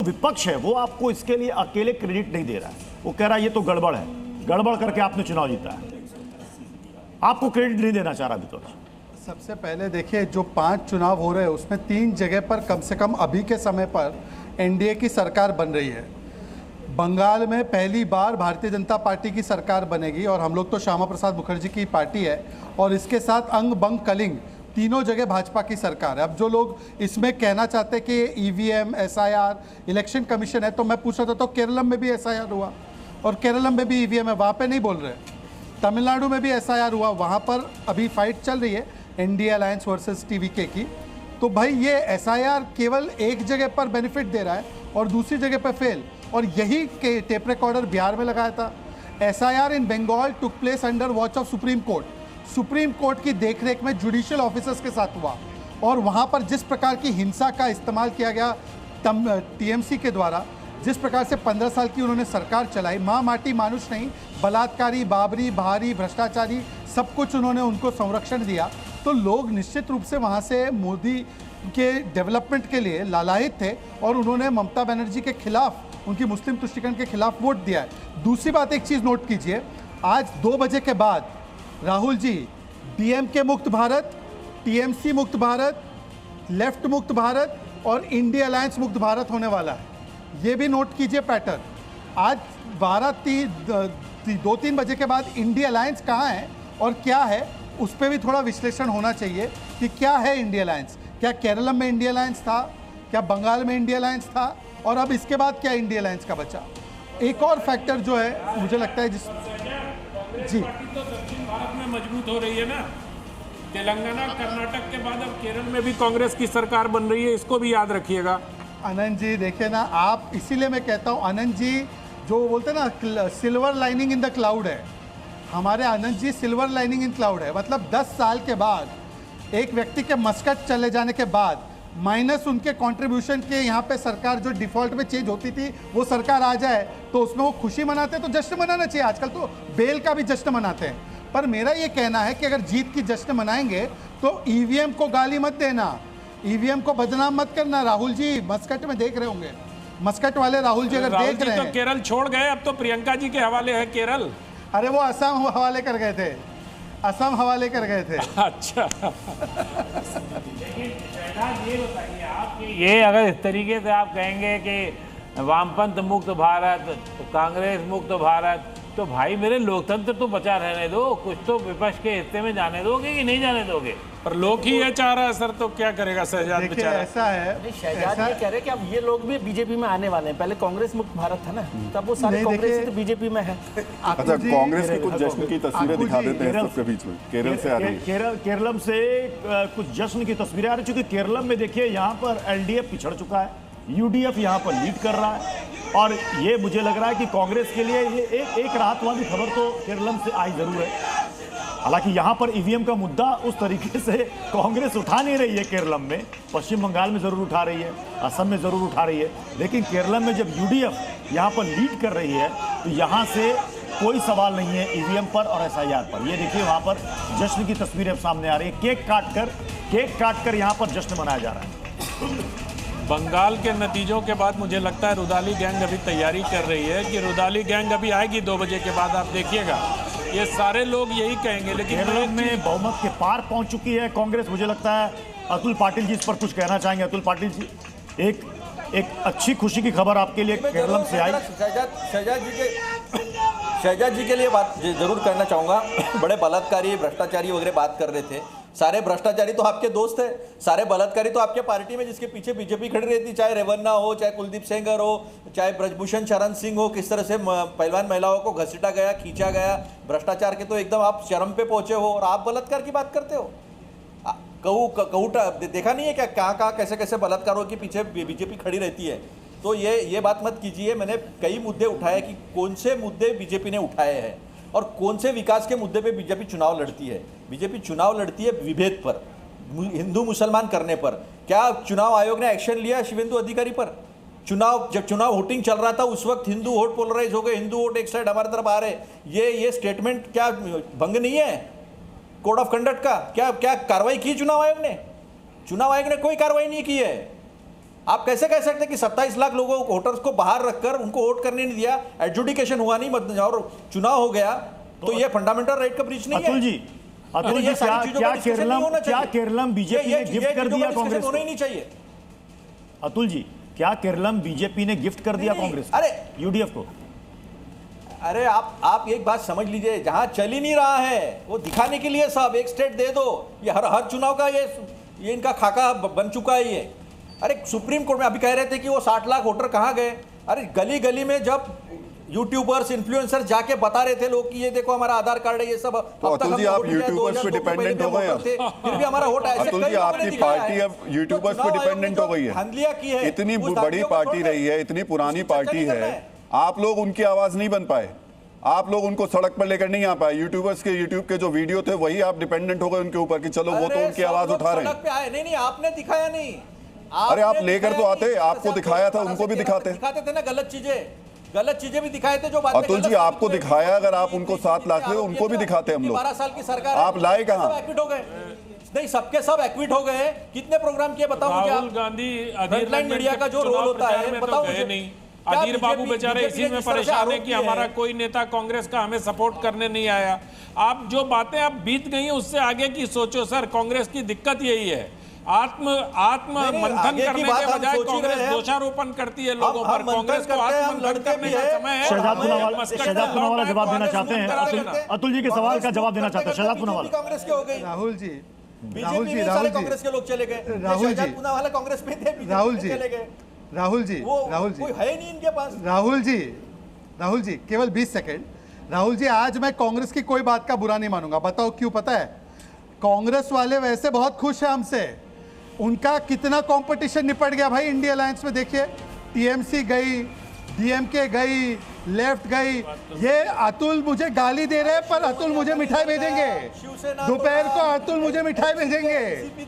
विपक्ष है वो आपको इसके लिए अकेले क्रेडिट नहीं दे रहा है। वो कह रहा है ये तो गड़बड़ है, गड़बड़ करके आपने चुनाव जीता है, आपको क्रेडिट नहीं देना चाह रहा विपक्ष। सबसे पहले देखिए, जो 5 चुनाव हो रहे हैं उसमें 3 जगह पर कम से कम अभी के समय पर एनडीए की सरकार बन रही है। बंगाल में पहली बार भारतीय जनता पार्टी की सरकार बनेगी और हम लोग तो श्यामा प्रसाद मुखर्जी की पार्टी है, और इसके साथ अंग बंग कलिंग तीनों जगह भाजपा की सरकार है। अब जो लोग इसमें कहना चाहते हैं कि ईवीएम, एसआईआर, इलेक्शन कमीशन है, तो मैं पूछ रहा था तो केरलम में भी एसआईआर हुआ और केरलम में भी ईवीएम है, वहाँ पे नहीं बोल रहे। तमिलनाडु में भी एसआईआर हुआ, वहाँ पर अभी फाइट चल रही है एनडीए अलायंस वर्सेस टीवीके की। तो भाई ये एसआईआर केवल एक जगह पर बेनिफिट दे रहा है और दूसरी जगह पर फेल, और यही के टेप रिकॉर्डर बिहार में लगाया था। SIR in Bengal took place under watch of Supreme Court, Supreme Court की देखरेख में जुडिशियल ऑफिसर्स के साथ हुआ, और वहाँ पर जिस प्रकार की हिंसा का इस्तेमाल किया गया टीएमसी के द्वारा, जिस प्रकार से 15 साल की उन्होंने सरकार चलाई, माँ माटी मानुष नहीं, बलात्कारी, बाबरी, बहारी, भ्रष्टाचारी, सब कुछ उन्होंने उनको संरक्षण दिया। तो लोग निश्चित रूप से वहाँ से मोदी के डेवलपमेंट के लिए लालायित थे और उन्होंने ममता बनर्जी के खिलाफ, उनकी मुस्लिम तुष्टिकरण के खिलाफ वोट दिया है। दूसरी बात, एक चीज़ नोट कीजिए, आज 2 बजे के बाद राहुल जी डीएमके मुक्त भारत, टीएमसी मुक्त भारत, लेफ्ट मुक्त भारत और इंडिया अलायंस मुक्त भारत होने वाला है। ये भी नोट कीजिए पैटर्न। आज 2-3 बजे के बाद इंडिया अलायंस कहाँ है और क्या है, उस पर भी थोड़ा विश्लेषण होना चाहिए कि क्या है इंडिया अलायंस। क्या केरलम में इंडिया अलायंस था, क्या बंगाल में इंडिया अलायंस था, और अब इसके बाद क्या इंडिया अलायंस का बचा। एक और फैक्टर जो है मुझे लगता है जी, तो दक्षिण भारत में मजबूत हो रही है ना, तेलंगाना कर्नाटक के बाद अब केरल में भी कांग्रेस की सरकार बन रही है, इसको भी याद रखिएगा। आनंद जी देखिए ना, आप इसीलिए मैं कहता हूँ, आनंद जी जो बोलते हैं ना silver lining in the cloud है, हमारे Anand G silver lining in cloud है। मतलब 10 साल के बाद एक व्यक्ति के मस्कट चले जाने के बाद, माइनस उनके कंट्रीब्यूशन के, यहाँ पे सरकार जो डिफॉल्ट में चेंज होती थी वो सरकार आ जाए तो उसमें वो खुशी मनाते हैं, तो जश्न मनाना चाहिए। आजकल तो बेल का भी जश्न मनाते हैं, पर मेरा ये कहना है कि अगर जीत की जश्न मनाएंगे तो ईवीएम को गाली मत देना, ईवीएम को बदनाम मत करना। राहुल जी मस्कट में देख रहे होंगे, मस्कट वाले राहुल जी अगर देख रहे हैं तो केरल छोड़ गए, अब तो प्रियंका जी के हवाले है केरल। अरे वो असम हवाले कर गए थे, असम हवाले कर गए थे। अच्छा ये बताइए आप, ये अगर इस तरीके से आप कहेंगे कि वामपंथ मुक्त भारत, कांग्रेस मुक्त भारत, तो भाई मेरे लोकतंत्र तो बचा रहने दो, कुछ तो विपक्ष के हिस्से में जाने दोगे कि नहीं जाने दोगे। पर लोग ही ये चाह रहा है सर, तो क्या करेगा शहजाद बेचारा। ऐसा है, शहजाद ये कह रहे हैं कि अब ये लोग भी बीजेपी में आने वाले हैं। पहले कांग्रेस मुक्त भारत था ना, तब वो सारे कांग्रेस तो बीजेपी में है। अच्छा, कांग्रेस की कुछ जश्न की तस्वीरें दिखा देते हैं सबके बीच में। केरल से आ रही है, केरलम से कुछ जश्न की तस्वीरें आ रही, चूंकि केरलम में देखिए यहाँ पर एलडीएफ पिछड़ चुका है, यूडीएफ यहाँ पर लीड कर रहा है, और ये मुझे लग रहा है कि कांग्रेस के लिए ये एक राहत वाली खबर तो केरलम से आई जरूर है। हालांकि यहाँ पर ईवीएम का मुद्दा उस तरीके से कांग्रेस उठा नहीं रही है केरलम में, पश्चिम बंगाल में जरूर उठा रही है, असम में जरूर उठा रही है, लेकिन केरलम में जब यूडीएफ यहाँ पर लीड कर रही है तो यहाँ से कोई सवाल नहीं है ईवीएम पर और एसआईआर पर। ये देखिए वहाँ पर जश्न की तस्वीरें सामने आ रही है, केक काट कर यहाँ पर जश्न मनाया जा रहा है। बंगाल के नतीजों के बाद मुझे लगता है रुदाली गैंग अभी तैयारी कर रही है कि रुदाली गैंग अभी आएगी 2 बजे के बाद, आप देखिएगा ये सारे लोग यही कहेंगे। लेकिन केरल में बहुमत के पार पहुंच चुकी है कांग्रेस। मुझे लगता है अतुल पाटिल जी इस पर कुछ कहना चाहेंगे। अतुल पाटिल जी, एक अच्छी खुशी की खबर आपके लिए केरल से आई। शहजाद जी के लिए बात जरूर करना चाहूँगा। बड़े बलात्कारी, भ्रष्टाचारी वगैरह बात कर रहे थे। सारे भ्रष्टाचारी तो आपके दोस्त हैं, सारे बलात्कारी तो आपके पार्टी में जिसके पीछे बीजेपी खड़ी रहती, चाहे रेवन्ना हो, चाहे कुलदीप सेंगर हो, चाहे ब्रजभूषण शरण सिंह हो, किस तरह से पहलवान महिलाओं को घसीटा गया, खींचा गया। भ्रष्टाचार के तो एकदम आप चरम पे पहुंचे हो और आप बलात्कार की बात करते हो। कहूटा देखा नहीं है क्या, कहाँ कैसे कैसे बलात्कारों के पीछे बीजेपी खड़ी रहती है। तो ये बात मत कीजिए। मैंने कई मुद्दे उठाए कि कौन से मुद्दे बीजेपी ने उठाए हैं और कौन से विकास के मुद्दे पे बीजेपी चुनाव लड़ती है। बीजेपी चुनाव लड़ती है विभेद पर, हिंदू मुसलमान करने पर। क्या चुनाव आयोग ने एक्शन लिया शिवेंदु अधिकारी पर? जब चुनाव वोटिंग चल रहा था उस वक्त हिंदू वोट पोलराइज हो गए, हिंदू वोट एक साइड हमारी तरफ आ रहे। ये स्टेटमेंट क्या भंग नहीं है कोड ऑफ कंडक्ट का? क्या कार्रवाई की चुनाव आयोग ने? चुनाव आयोग ने कोई कार्रवाई नहीं की है। आप कैसे कह सकते हैं कि 27 लाख लोगों को वोटर्स को बाहर रखकर उनको वोट करने नहीं दिया, एडजुडिकेशन हुआ नहीं और चुनाव हो गया, तो ये फंडामेंटल राइट का ब्रीच नहीं है? अतुल जी ये सारी चीजों का discussion नहीं होना क्या चाहिए। केरलम बीजेपी ने गिफ्ट कर दिया कांग्रेस होना ही को? नहीं चाहिए। अतुल जी, क्या केरलम बीजेपी ने गिफ्ट कर दिया नहीं, कांग्रेस अरे यूडीएफ को? अरे आप एक बात समझ लीजिए, जहां चल ही नहीं रहा है वो दिखाने के लिए सब एक स्टेट दे दो, ये हर चुनाव का ये इनका खाका बन चुका है ये। अरे सुप्रीम कोर्ट में अभी कह रहे थे कि वो 60 लाख वोटर कहाँ गए? अरे गली गली में जब यूट्यूबर्स इन्फ्लुएंसर जाके बता रहे थे लोग कि ये देखो हमारा आधार कार्ड है, ये सब। तो अतुल जी आप यूट्यूबर्स पे डिपेंडेंट हो गए अब। फिर भी हमारा वोट ऐसे अतुल जी आपकी पार्टी अब यूट्यूबर्स पे डिपेंडेंट हो गई है। इतनी बड़ी पार्टी रही है, इतनी पुरानी पार्टी है, आप लोग उनकी आवाज नहीं बन पाए, आप लोग उनको सड़क पर लेकर नहीं आ पाए। यूट्यूबर्स के यूट्यूब के जो वीडियो थे वही आप डिपेंडेंट हो गए उनके ऊपर कि चलो वो तो उनकी आवाज उठा रहे हैं। नहीं, आपने दिखाया नहीं। अरे आप लेकर तो आते, आपको दिखाया था, उनको भी दिखाते थे ना गलत चीजें भी दिखाए थे जो बाद में अतुल जी आपको दिखाया, अगर आप उनको 7 लाख थे उनको भी दिखाते हम लोग। 12 साल की सरकार, आप लाए कहाँ? एक्विट हो गए नहीं, सबके सब एक्विट हो गए। कितने प्रोग्राम किए बताओ मुझे? राहुल गांधी फ्रंटलाइन मीडिया का जो रोल होता है बताओ मुझे। नहीं, अधीर बाबू बेचारे इसी में परेशान है कि हमारा कोई नेता कांग्रेस का हमें सपोर्ट करने नहीं आया। आप जो बातें आप बीत गई हैं उससे आगे की सोचो सर। कांग्रेस की दिक्कत यही है, आत्म मंथन करने के बजाय कांग्रेस दोषारोपण करती है लोगों पर। कांग्रेस को आत्ममंथन करने का समय है। शहजाद पूनावाला जवाब देना चाहते हैं अतुल जी के सवाल का जवाब देना चाहते हैं। शहजाद पूनावाला। कांग्रेस के हो गई, राहुल जी कांग्रेस के लोग चले गए। राहुल जी पूनावाला कांग्रेस में थे, राहुल जी चले गए। राहुल जी कोई है नहीं इनके पास। राहुल जी केवल 20 सेकंड। राहुल जी आज मैं कांग्रेस की कोई बात का बुरा नहीं मानूंगा, बताओ क्यों? पता है, कांग्रेस वाले वैसे बहुत खुश है हमसे, उनका कितना कंपटीशन निपट गया भाई इंडिया अलायंस में। देखिए टीएमसी गई, डीएमके गई, लेफ्ट गई। ये अतुल मुझे गाली दे रहे हैं पर अतुल मुझे मिठाई भेजेंगे दोपहर को, अतुल मुझे मिठाई भेजेंगे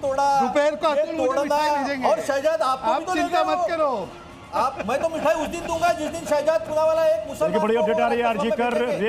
दोपहर को, अतुल मुझे मिठाई भेजेंगे। और शहजाद आप चिंता मत करो, मैं तो मिठाई उस दिन दूंगा जिस दिन शहजाद पूनावाला एक मुसलमान बड़ी अपडेट आ रही है आरजी कर रेप